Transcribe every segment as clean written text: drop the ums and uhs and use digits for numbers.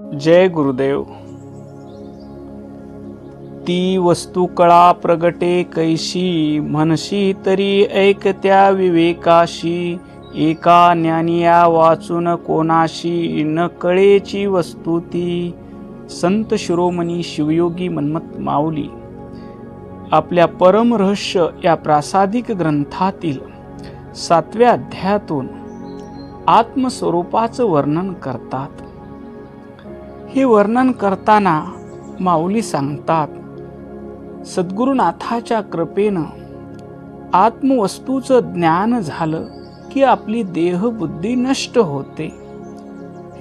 जय गुरुदेव. ती वस्तू कळा प्रगटे कैशी, म्हणशी तरी ऐकत्या विवेकाशी. एका ज्ञानिया वाचून कोणाशी, न कळेची वस्तू ती. संत शिरोमणी शिवयोगी मन्मथ माऊली आपल्या परम रहस्य या प्रासादिक ग्रंथातील 7व्या अध्यायातून आत्मस्वरूपाचं वर्णन करतात. हे वर्णन करताना माऊली सांगतात, सद्गुरुनाथाच्या कृपेनं आत्मवस्तूचं ज्ञान झालं की आपली देहबुद्धी नष्ट होते.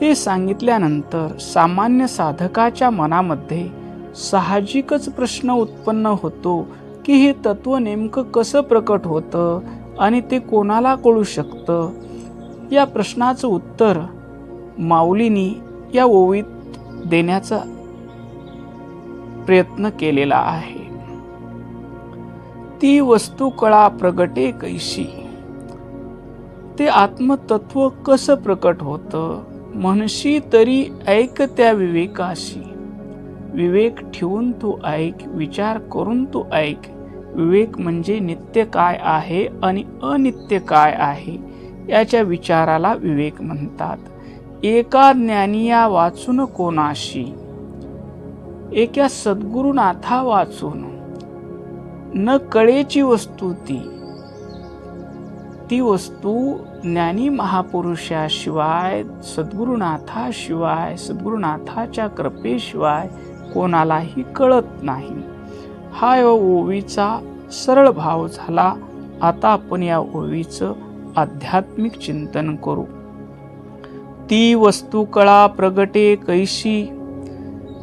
हे सांगितल्यानंतर सामान्य साधकाच्या मनामध्ये साहजिकच प्रश्न उत्पन्न होतो की हे तत्व नेमकं कसं प्रकट होतं आणि ते कोणाला कळू शकतं. या प्रश्नाचं उत्तर माऊलींनी या ओवीत देण्याचा प्रयत्न केलेला आहे. ती वस्तू कळा प्रगटे कैशी. ते आत्मतत्व कसं प्रकट होतं, म्हणशी तरी ऐक त्या विवेकाशी. विवेक ठेवून तू ऐक, विचार करून तू ऐक. विवेक म्हणजे नित्य काय आहे आणि अनित्य काय आहे याच्या विचाराला विवेक म्हणतात. एका ज्ञानिया वाचून कोणाशी, एका सद्गुरुनाथा वाचून. न कळेची वस्तू ती. ती वस्तू ज्ञानी महापुरुषाशिवाय, सद्गुरुनाथाशिवाय, सद्गुरुनाथाच्या कृपेशिवाय कोणालाही कळत नाही. हा या ओवीचा सरळ भाव झाला. आता आपण या ओवीचं आध्यात्मिक चिंतन करू. ती वस्तू कळा प्रगटे कैशी.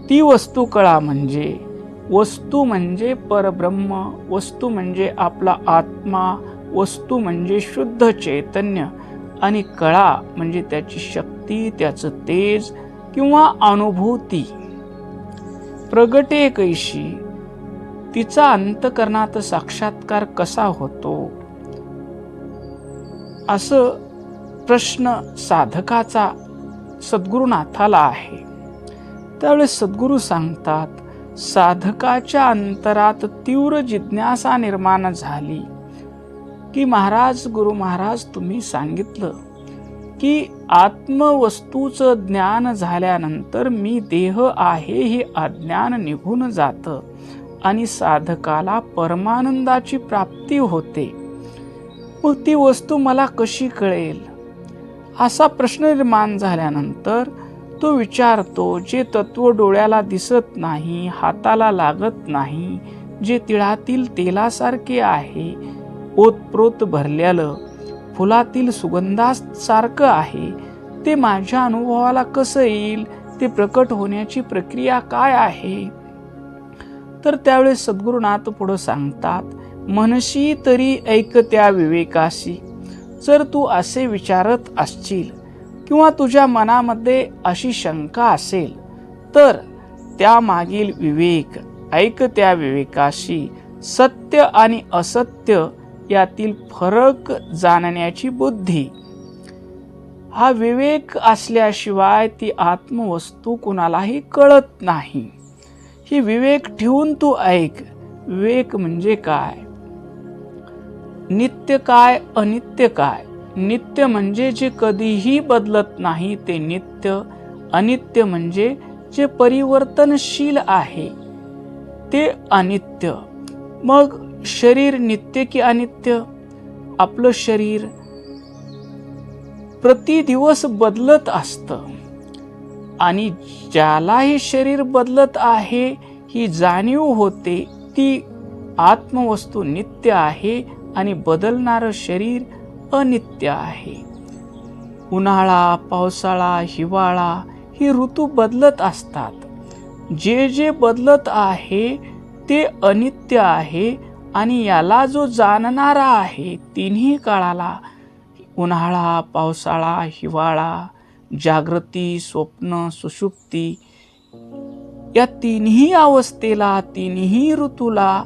ती वस्तू कळा म्हणजे, वस्तू म्हणजे परब्रह्म, वस्तू म्हणजे आपला आत्मा, वस्तू म्हणजे शुद्ध चैतन्य, आणि कळा म्हणजे त्याची शक्ती, त्याचं तेज किंवा अनुभूती. प्रगटे कैशी, तिचा अंतःकरणात साक्षात्कार कसा होतो, असं प्रश्न साधकाचा सद्गुरुनाथाला आहे. त्यावेळेस सद्गुरू सांगतात, साधकाच्या अंतरात तीव्र जिज्ञासा निर्माण झाली की महाराज, गुरु महाराज, तुम्ही सांगितलं की आत्मवस्तूचं ज्ञान झाल्यानंतर मी देह आहे हे अज्ञान निघून जातं आणि साधकाला परमानंदाची प्राप्ती होते. मग ती वस्तू मला कशी कळेल, असा प्रश्न निर्माण झाल्यानंतर तो विचारतो, जे तत्व डोळ्याला दिसत नाही, हाताला लागत नाही, जे तिळातील तेलासारखे आहे, ओतप्रोत भरलेलं फुलातील सुगंधासारखं आहे, ते माझ्या अनुभवाला कसं येईल, ते प्रकट होण्याची प्रक्रिया काय आहे. तर त्यावेळेस सद्गुरुनाथ पुढं सांगतात, म्हणशी तरी ऐक त्या विवेकाशी. जर तू असे विचारत असशील किंवा तुझ्या मनामध्ये अशी शंका असेल तर त्या मागील विवेक, ऐक त्या विवेकाशी. सत्य आणि असत्य यातील फरक जाणण्याची बुद्धी. हा विवेक असल्याशिवाय ती आत्मवस्तू कुणालाही कळत नाही. ही विवेक ठेवून तू ऐक. विवेक म्हणजे काय, नित्य काय, अनित्य काय. नित्य म्हणजे जे कधीही बदलत नाही ते नित्य. अनित्य म्हणजे जे परिवर्तनशील आहे ते अनित्य. मग शरीर नित्य की अनित्य? आपलं शरीर प्रतिदिवस बदलत असतं आणि ज्याला हे शरीर बदलत आहे ही जाणीव होते, ती आत्मवस्तू नित्य आहे आणि बदलणारं शरीर अनित्य आहे. उन्हाळा, पावसाळा, हिवाळा ही ऋतू बदलत असतात. जे जे बदलत आहे ते अनित्य आहे आणि याला जो जाणणारा आहे, तिन्ही काळाला, उन्हाळा, पावसाळा, हिवाळा, जागृती, स्वप्न, सुषुप्ती, या तिन्ही अवस्थेला, तिन्ही ऋतूला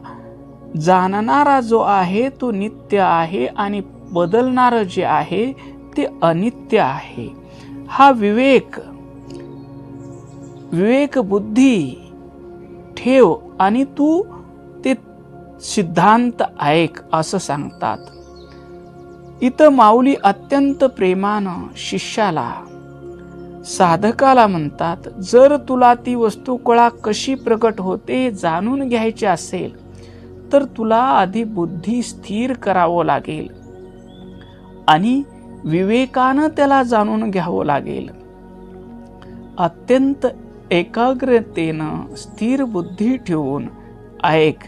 जाणणारा जो आहे तो नित्य आहे आणि बदलणारं जे आहे ते अनित्य आहे. हा विवेक विवेक बुद्धी ठेव आणि तू ते सिद्धांत ऐक असं सांगतात. इथं माऊली अत्यंत प्रेमानं शिष्याला, साधकाला म्हणतात, जर तुला ती वस्तुकळा कशी प्रकट होते हे जाणून घ्यायचे असेल तर तुला आधी बुद्धी स्थिर करावं लागेल आणि विवेकानं त्याला जाणून घ्यावं लागेल. अत्यंत एकाग्रतेनं स्थिर बुद्धी ठेवून ऐक.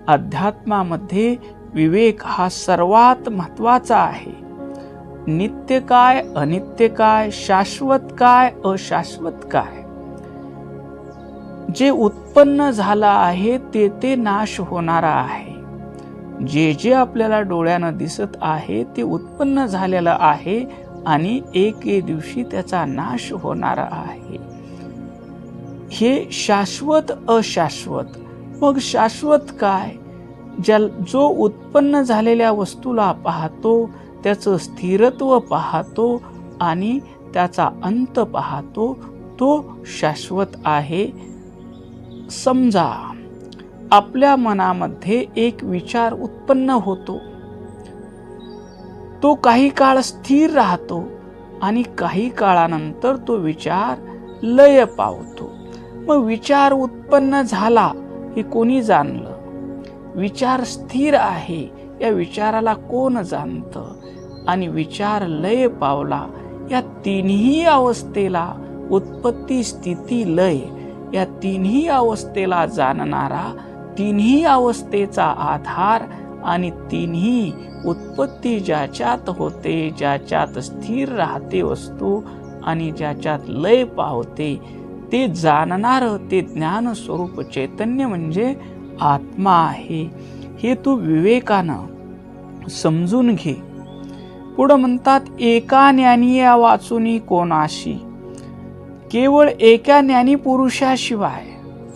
अध्यात्मामध्ये विवेक हा सर्वात महत्वाचा आहे. नित्य काय, अनित्य काय, शाश्वत काय, अशाश्वत काय, जे उत्पन्न झालं आहे ते ते नाश होणारा आहे. जे जे आपल्याला डोळ्यानं दिसत आहे ते उत्पन्न झालेलं आहे आणि एक दिवशी त्याचा नाश होणारा आहे. हे शाश्वत अशाश्वत. मग शाश्वत काय? जो उत्पन्न झालेल्या वस्तूला पाहतो, त्याचं स्थिरत्व पाहतो आणि त्याचा अंत पाहतो, तो शाश्वत आहे. समजा आपल्या मनामध्ये एक विचार उत्पन्न होतो, तो काही काळ स्थिर राहतो आणि काही काळानंतर तो विचार लय पावतो. मग विचार उत्पन्न झाला हे कोणी जाणलं? विचार स्थिर आहे या विचाराला कोण जाणतं? आणि विचार लय पावला या तिन्ही अवस्थेला, उत्पत्ती स्थिती लय या तिन्ही अवस्थेला जाणणारा, तिन्ही अवस्थेचा आधार आणि तिन्ही उत्पत्ती ज्याच्यात होते, ज्याच्यात स्थिर राहते वस्तू आणि ज्याच्यात लय पावते, ते जाणणार ते ज्ञान स्वरूप चैतन्य म्हणजे आत्मा आहे. हे तू विवेकानं समजून घे. पुढं म्हणतात, एका ज्ञानी वाचुनी कोणाशी, केवळ एका ज्ञानी पुरुषाशिवाय,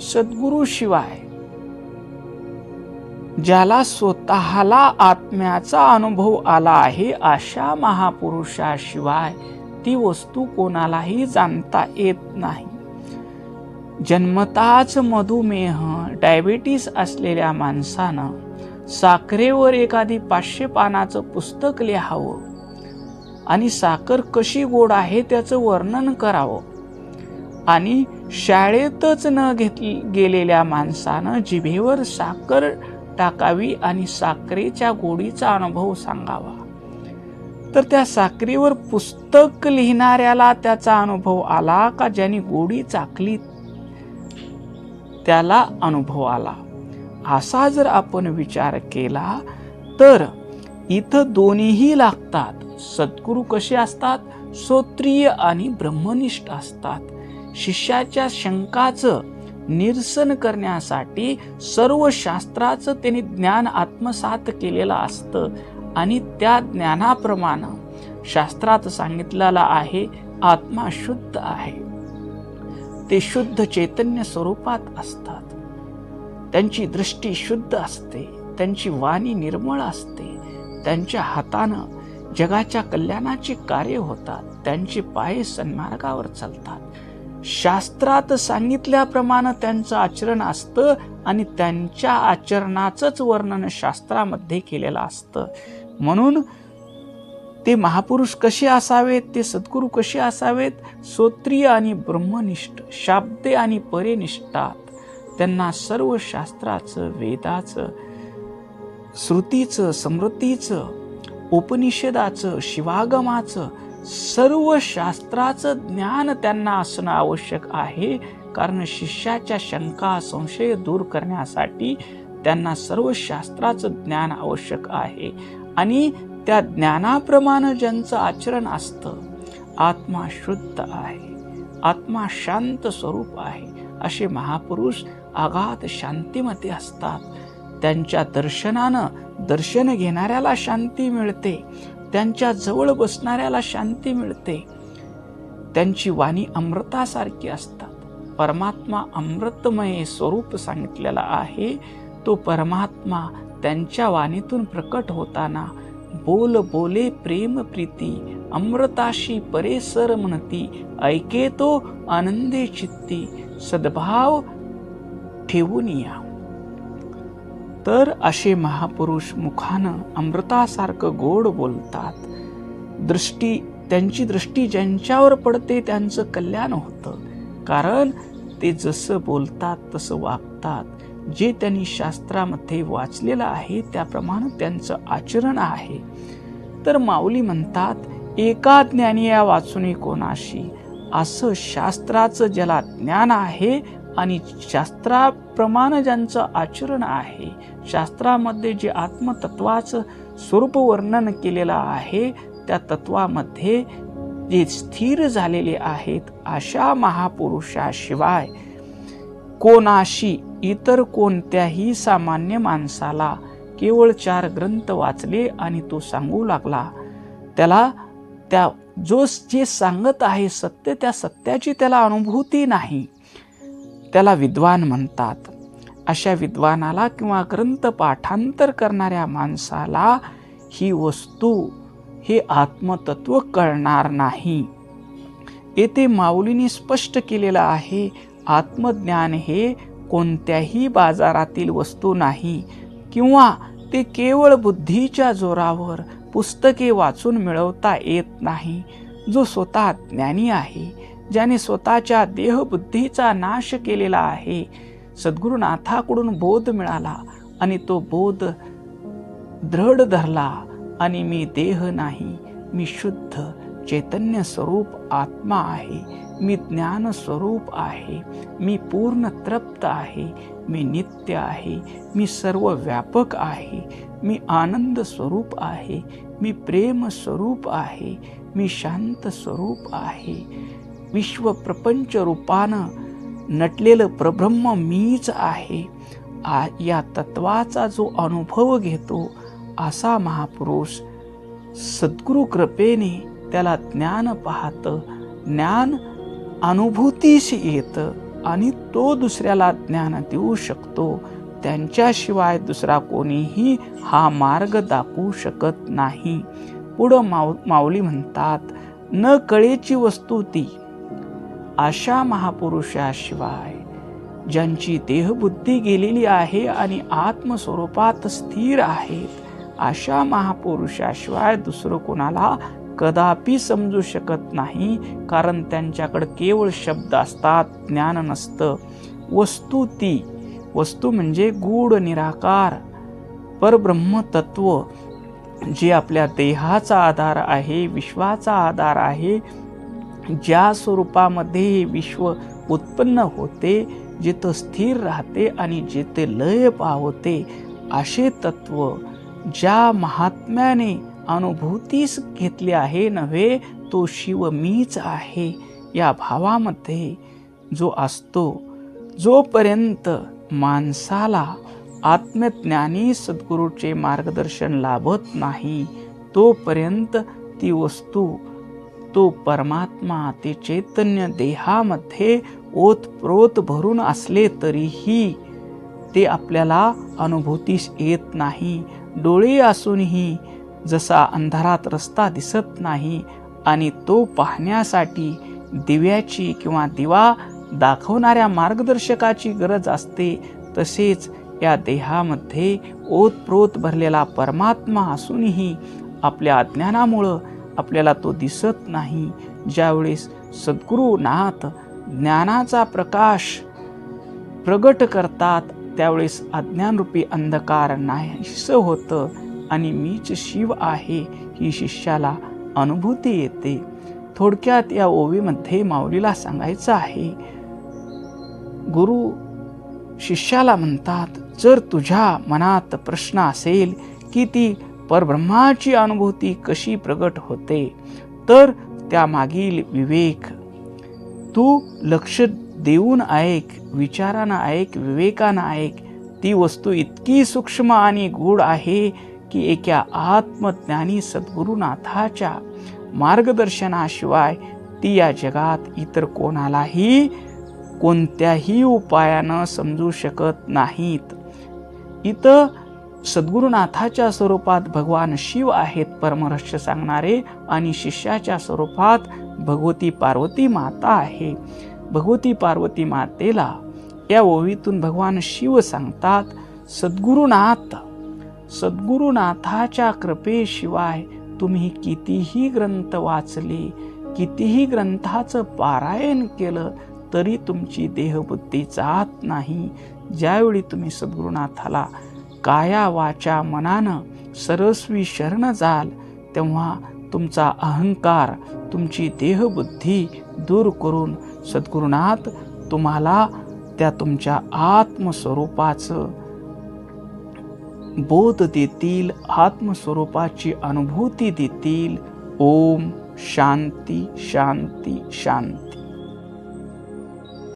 सद्गुरूशिवाय, ज्याला स्वतःला आत्म्याचा अनुभव आला आहे अशा महापुरुषाशिवाय ती वस्तू कोणालाही जाणता येत नाही. जन्मताच मधुमेह, डायबिटीस असलेल्या माणसानं साखरेवर एखादी 500 पानाचं पुस्तक लिहावं आणि साखर कशी गोड आहे त्याचं वर्णन करावं. आणि शाळेतच न गेलेल्या माणसानं जिभेवर साखर टाकावी आणि साखरेच्या गोडीचा अनुभव सांगावा. तर त्या साखरेवर पुस्तक लिहिणाऱ्याला त्याचा अनुभव आला का ज्याने गोडी चाखली त्याला अनुभव आला? असा जर आपण विचार केला तर इथं दोन्हीही लागतात. सद्गुरू कसे असतात? श्रोत्रिय आणि ब्रह्मनिष्ठ असतात. शिष्याच्या शंकाचं निरसन करण्यासाठी सर्व शास्त्राचं त्यांनी ज्ञान आत्मसात केलेलं असतं आणि त्या ज्ञानाप्रमाणे शास्त्रात सांगितलेलं आहे आत्मा शुद्ध आहे. ते शुद्ध चैतन्य स्वरूपात असतात. त्यांची दृष्टी शुद्ध असते, त्यांची वाणी निर्मळ असते, त्यांच्या हातानं जगाच्या कल्याणाचे कार्य होतात, त्यांचे पाय सन्मार्गावर चालतात. शास्त्रात सांगितल्याप्रमाणे त्यांचं आचरण असतं आणि त्यांच्या आचरणाचंच वर्णन शास्त्रामध्ये केलेलं असतं. म्हणून ते महापुरुष कसे असावेत, ते सद्गुरू कसे असावेत? श्रोत्रिय आणि ब्रह्मनिष्ठ, शाब्दे आणि परे निष्ठात. त्यांना सर्व शास्त्राचं, वेदाचं, श्रुतीचं, स्मृतीचं, उपनिषदाचं, शिवागमाचं, सर्व शास्त्राचं ज्ञान त्यांना असणं आवश्यक आहे. कारण शिष्याच्या शंका संशय दूर करण्यासाठी त्यांना सर्व शास्त्राचं ज्ञान आवश्यक आहे. आणि त्या ज्ञानाप्रमाणे ज्यांचं आचरण असतं, आत्मा शुद्ध आहे, आत्मा शांत स्वरूप आहे, असे महापुरुष अगाध शांतीमध्ये असतात. त्यांच्या दर्शनानं दर्शन घेणाऱ्याला शांती मिळते, त्यांच्या जवळ बसणाऱ्याला शांती मिळते. त्यांची वाणी अमृतासारखी असतात. परमात्मा अमृतमय स्वरूप सांगितलेला आहे. तो परमात्मा त्यांच्या वाणीतून प्रकट होताना बोल बोले प्रेम प्रीती, अमृताशी परे सर म्हणती, ऐके तो आनंदे चित्ती, सद्भाव ठेवून या. तर असे महापुरुष मुखानं अमृतासारखं गोड बोलतात. त्यांची दृष्टी ज्यांच्यावर पडते त्यांचं कल्याण होतं, कारण ते जसं बोलतात तसं वागतात. जे त्यांनी शास्त्रामध्ये वाचलेलं आहे त्याप्रमाणे त्यांचं आचरण आहे. तर माऊली म्हणतात, एका ज्ञानी या वाचुनी कोणाशी. असं शास्त्राचं ज्याला ज्ञान आहे आणि शास्त्राप्रमाणे ज्यांचं आचरण आहे, शास्त्रामध्ये जे आत्मतत्वाचं स्वरूप वर्णन केलेलं आहे त्या तत्वामध्ये जे स्थिर झालेले आहेत, अशा महापुरुषाशिवाय कोणाशी, इतर कोणत्याही सामान्य माणसाला, केवळ 4 ग्रंथ वाचले आणि तो सांगू लागला, त्याला जे सांगत आहे सत्य, त्या सत्याची त्याला अनुभूती नाही, त्याला विद्वान म्हणतात. अशा विद्वानाला किंवा ग्रंथ पाठांतर करणाऱ्या माणसाला ही वस्तू, हे आत्मतत्व कळणार नाही. येथे माऊलीने स्पष्ट केलेलं आहे, आत्मज्ञान हे कोणत्याही बाजारातील वस्तू नाही किंवा ते केवळ बुद्धीच्या जोरावर पुस्तके वाचून मिळवता येत नाही. जो स्वतः ज्ञानी आहे, ज्याने स्वतःच्या देहबुद्धीचा नाश केलेला आहे, सद्गुरुनाथाकडून बोध मिळाला आणि तो बोध दृढ धरला आणि मी देह नाही, मी शुद्ध चैतन्य स्वरूप आत्मा आहे, मी ज्ञान स्वरूप आहे, मी पूर्ण तृप्त आहे, मी नित्य आहे, मी सर्व व्यापक आहे, मी आनंद स्वरूप आहे, मी प्रेम स्वरूप आहे, मी शांत स्वरूप आहे, विश्व प्रपंच रूपानं नटलेलं परब्रह्म मीच आहे. या तत्वाचा जो अनुभव घेतो असा महापुरुष सद्गुरु कृपेने त्याला ज्ञान पाहतं, ज्ञान अनुभूतीस येतं आणि तो दुसऱ्याला ज्ञान देऊ शकतो. त्यांच्याशिवाय दुसरा कोणीही हा मार्ग दाखवू शकत नाही. पुढं माऊली म्हणतात, न कळेची वस्तू ती. अशा महापुरुषाशिवाय, ज्यांची देहबुद्धी गेलेली आहे आणि आत्मस्वरूपात स्थिर आहेत, अशा महापुरुषाशिवाय दुसरं कोणाला कदापि समजू शकत नाही. कारण त्यांच्याकडे केवळ शब्द असतात, ज्ञान नसतं. वस्तू ती, वस्तू म्हणजे गूढ निराकार परब्रह्म तत्व, जे आपल्या देहाचा आधार आहे, विश्वाचा आधार आहे, ज्या स्वरूपामध्ये हे विश्व उत्पन्न होते, जिथं स्थिर राहते आणि जिथे लय पावते, असे तत्व ज्या महात्म्याने अनुभूतीस घेतले आहे नव्हे, तो शिव मीच आहे, या भावामध्ये जो असतो, जोपर्यंत माणसाला आत्मज्ञानी सद्गुरूचे मार्गदर्शन लाभत नाही, तोपर्यंत ती वस्तू, तो परमात्मा, ते चैतन्य देहामध्ये ओतप्रोत भरून असले तरीही ते आपल्याला अनुभूतीस येत नाही. डोळे असूनही जसा अंधारात रस्ता दिसत नाही आणि तो पाहण्यासाठी दिव्याची किंवा दिवा दाखवणाऱ्या मार्गदर्शकाची गरज असते, तसेच या देहामध्ये ओतप्रोत भरलेला परमात्मा असूनही आपल्या अज्ञानामुळं आपल्याला तो दिसत नाही. ज्यावेळेस सद्गुरुनाथ ज्ञानाचा प्रकाश प्रगट करतात, त्यावेळेस अज्ञानरूपी अंधकार नाहीसं होतं आणि मीच शिव आहे ही शिष्याला अनुभूती येते. थोडक्यात या ओवीमध्ये माऊलीला सांगायचं आहे, गुरु शिष्याला म्हणतात, जर तुझ्या मनात प्रश्न असेल की ती परब्रह्माची अनुभूती कशी प्रगट होते, तर त्यामागील विवेक तू लक्ष देऊन ऐक, विचारानं ऐक, विवेकानं ऐक. ती वस्तू इतकी सूक्ष्म आणि गूढ आहे की एका आत्मज्ञानी सद्गुरुनाथाच्या मार्गदर्शनाशिवाय ती या जगात इतर कोणालाही कोणत्याही उपायानं समजू शकत नाहीत. इथं सद्गुरुनाथाच्या स्वरूपात भगवान शिव आहेत परमरहस्य सांगणारे, आणि शिष्याच्या स्वरूपात भगवती पार्वती माता आहे. भगवती पार्वती मातेला या ओवीतून भगवान शिव सांगतात, सद्गुरुनाथाच्या कृपेशिवाय तुम्ही कितीही ग्रंथ वाचले, कितीही ग्रंथाचं पारायण केलं तरी तुमची देहबुद्धी जात नाही. ज्यावेळी तुम्ही सद्गुरुनाथाला काया वाचा मनानं सर्वस्वी शरण जाल, तेव्हा तुमचा अहंकार, तुमची देहबुद्धी दूर करून सद्गुरुनाथ तुम्हाला त्या तुमच्या आत्मस्वरूपाचं बोध देतील, आत्मस्वरूपाची अनुभूती देतील. ओम शांती शांती शांती.